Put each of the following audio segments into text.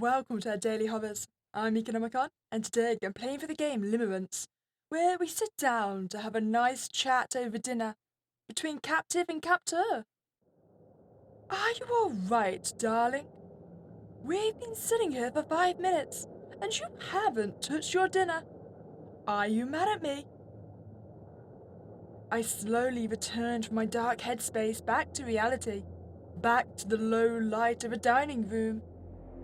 Welcome to our Daily Hovers. I'm Meeka Nomicon, and today I'm playing for the game Limerence, where we sit down to have a nice chat over dinner between captive and captor. Are you all right, darling? We've been sitting here for 5 minutes, and you haven't touched your dinner. Are you mad at me? I slowly returned from my dark headspace back to reality, back to the low light of a dining room.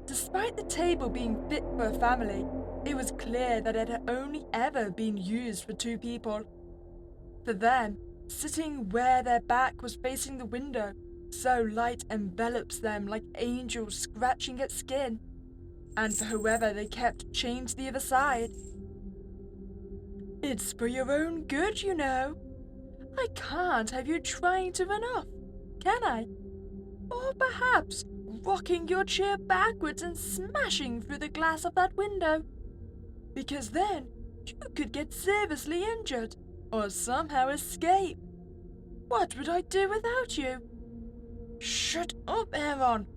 Despite the table being fit for a family, it was clear that it had only ever been used for 2 people. For them, sitting where their back was facing the window, so light envelops them like angels scratching at skin, and for whoever they kept chained to the other side. It's for your own good, you know. I can't have you trying to run off, can I? Or perhaps rocking your chair backwards and smashing through the glass of that window. Because then you could get seriously injured, or somehow escape. What would I do without you? Shut up, Aaron.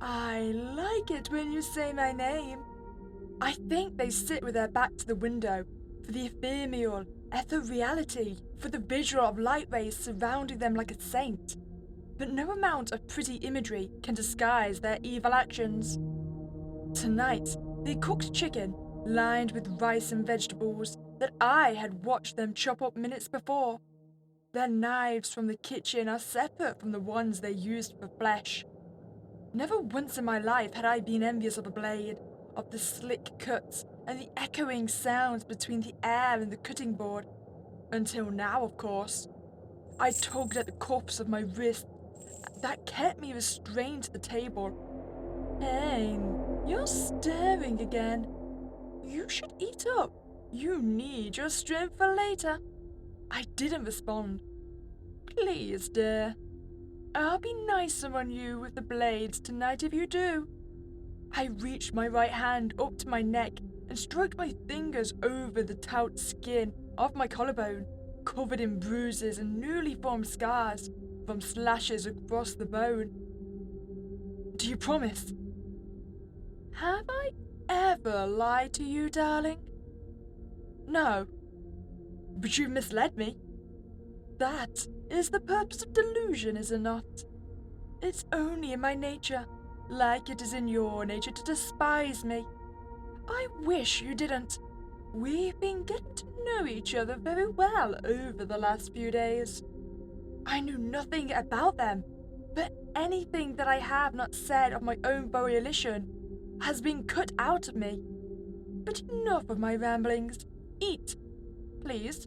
I like it when you say my name. I think they sit with their back to the window, for the ephemeral, ethereality, for the visual of light rays surrounding them like a saint. But no amount of pretty imagery can disguise their evil actions. Tonight, they cooked chicken, lined with rice and vegetables, that I had watched them chop up minutes before. Their knives from the kitchen are separate from the ones they used for flesh. Never once in my life had I been envious of a blade, of the slick cuts and the echoing sounds between the air and the cutting board. Until now, of course. I tugged at the cuffs of my wrist that kept me restrained to the table. Hey, you're staring again. You should eat up. You need your strength for later. I didn't respond. Please, dear. I'll be nicer on you with the blades tonight if you do. I reached my right hand up to my neck and stroked my fingers over the taut skin of my collarbone, covered in bruises and newly formed scars from slashes across the bone. Do you promise? Have I ever lied to you, darling? No. But you've misled me. That is the purpose of delusion, is it not? It's only in my nature, like it is in your nature, to despise me. I wish you didn't. We've been getting to know each other very well over the last few days. I knew nothing about them, but anything that I have not said of my own volition has been cut out of me. But enough of my ramblings. Eat, please.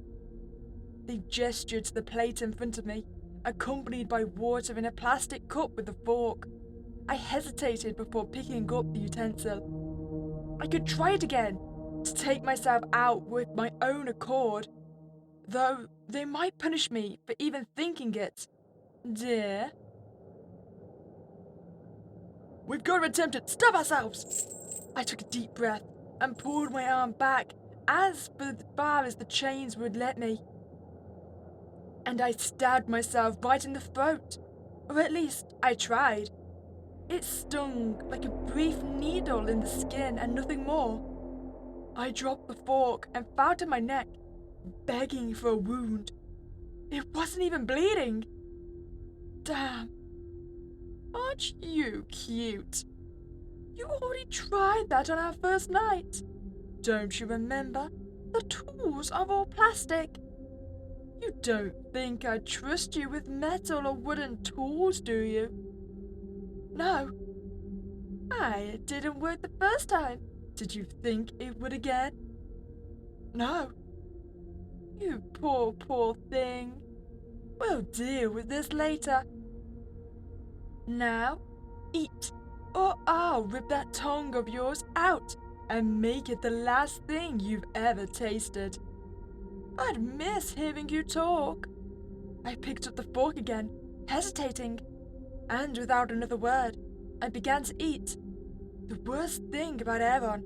They gestured to the plate in front of me, accompanied by water in a plastic cup with a fork. I hesitated before picking up the utensil. I could try it again, to take myself out with my own accord, though they might punish me for even thinking it. Dear? We've got to attempt it! Stop ourselves! I took a deep breath and pulled my arm back as far as the chains would let me. And I stabbed myself right in the throat. Or at least, I tried. It stung like a brief needle in the skin and nothing more. I dropped the fork and fell to my neck, begging for a wound. It wasn't even bleeding. Damn. Aren't you cute? You already tried that on our first night. Don't you remember? The tools are all plastic. You don't think I'd trust you with metal or wooden tools, do you? No. It didn't work the first time. Did you think it would again? No. You poor thing. We'll deal with this later. Now, eat, or I'll rip that tongue of yours out and make it the last thing you've ever tasted. I'd miss hearing you talk. I picked up the fork again, hesitating, and without another word, I began to eat. The worst thing about Aaron,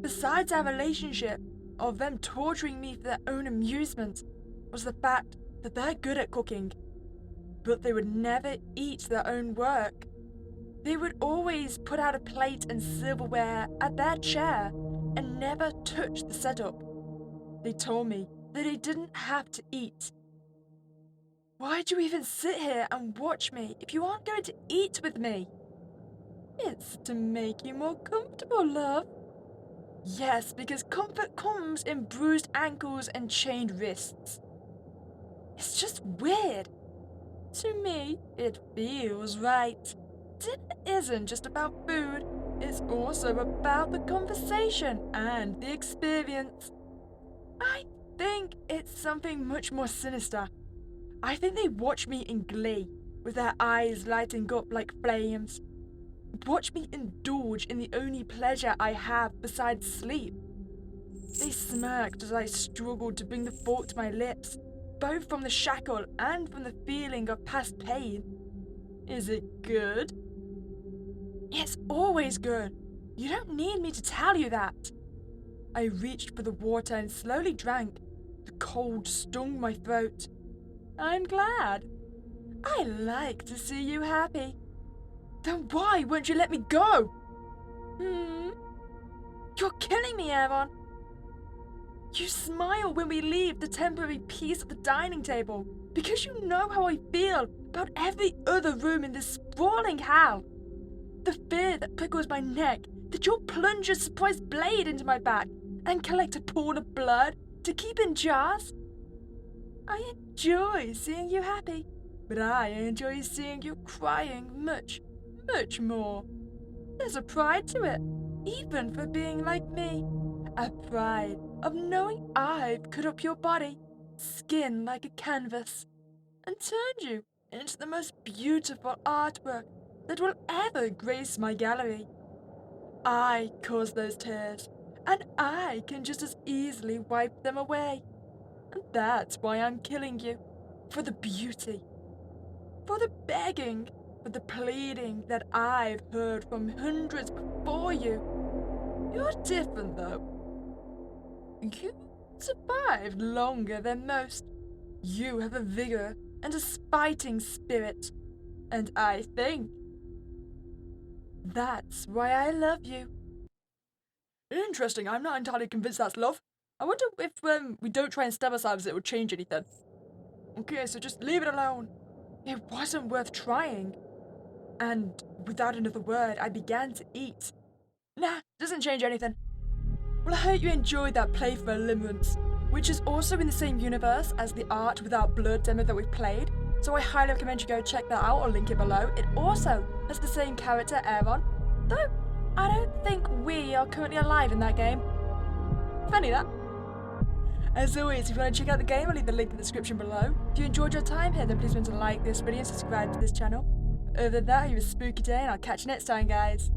besides our relationship, of them torturing me for their own amusement, was the fact that they're good at cooking, but they would never eat their own work. They would always put out a plate and silverware at their chair and never touch the setup. They told me that I didn't have to eat. Why'd you even sit here and watch me if you aren't going to eat with me? It's to make you more comfortable, love. Yes, because comfort comes in bruised ankles and chained wrists. It's just weird. To me, it feels right. Dinner isn't just about food, it's also about the conversation and the experience. I think it's something much more sinister. I think they watch me in glee, with their eyes lighting up like flames. Watch me indulge in the only pleasure I have besides sleep. They smirked as I struggled to bring the fork to my lips, both from the shackle and from the feeling of past pain. Is it good? It's always good. You don't need me to tell you that. I reached for the water and slowly drank. The cold stung my throat. I'm glad. I like to see you happy. Then why won't you let me go? You're killing me, Aaron. You smile when we leave the temporary peace at the dining table because you know how I feel about every other room in this sprawling hell. The fear that prickles my neck that you'll plunge a surprise blade into my back and collect a pool of blood to keep in jars. I enjoy seeing you happy, but I enjoy seeing you crying much, much more. There's a pride to it, even for being like me. A pride of knowing I've cut up your body, skin like a canvas, and turned you into the most beautiful artwork that will ever grace my gallery. I caused those tears, and I can just as easily wipe them away. And that's why I'm killing you. For the beauty. For the begging. For the pleading that I've heard from hundreds before you. You're different, though. You survived longer than most. You have a vigor and a spiting spirit. And I think that's why I love you. Interesting, I'm not entirely convinced that's love. I wonder if we don't try and stab ourselves it would change anything. Okay, so just leave it alone. It wasn't worth trying. And without another word, I began to eat. Nah, doesn't change anything. Well, I hope you enjoyed that play for Limerence, which is also in the same universe as the Art Without Blood demo that we've played, so I highly recommend you go check that out. I'll link it below. It also has the same character, Aaron, though I don't think we are currently alive in that game. Funny that. As always, if you want to check out the game, I'll leave the link in the description below. If you enjoyed your time here, then please remember to like this video and subscribe to this channel. Other than that, you have a spooky day, and I'll catch you next time, guys.